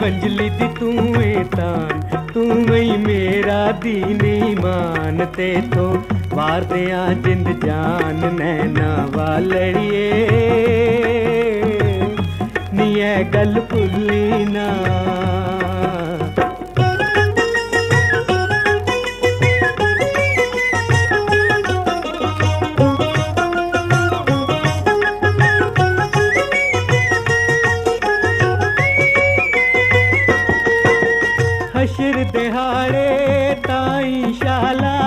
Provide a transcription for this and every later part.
वंजली दी तू तान, तू ही मेरा दीन ईमान, ते तो वार दिया जिंद जान नैना वालड़िए, नी ऐ गल भुल्ली ना। हशर दिहाड़े ताई शाला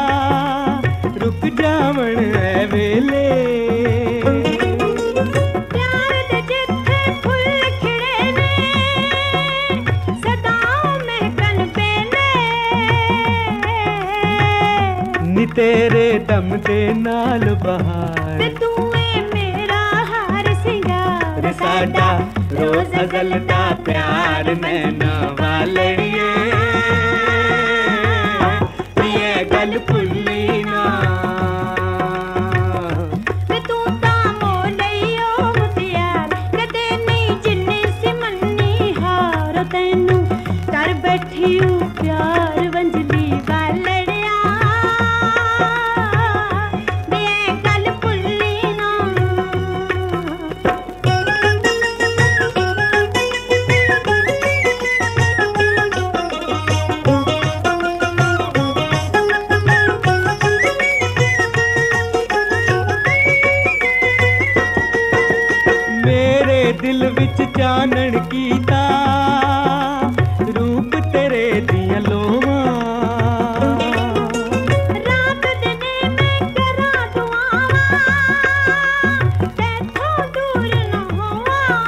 रुक जावण है वेले, प्यार दे जिथे फुल खिड़े ने सदा महकन पेने, नी तेरे दम दे नाल बहार, ते तू है मेरा हार सिंगार, साडा रोज अज़ल दा प्यार नैना वालड़िए, ये गल भुल्ली ना। ते तू तां मोलइयो मुटियार, कदे नहीं जिन्नी सिमन्नी हार, तैनू कर बैठी हूँ प्यार वंजली वालड़िया, वे ऐ गल भुल्ली ना। मेरे दिल विच चानण कीता रूप तेरे दियां लोवां, रात दिने मैं करा दुआवां, तैथों दूर न होवां,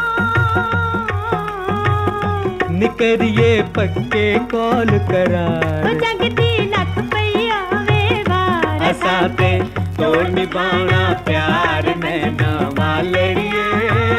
निकरिए पक्के कौल करार, जगदी लख पईया वे वार, असां ते तोड़ निभाना प्यार नैना वालड़िए।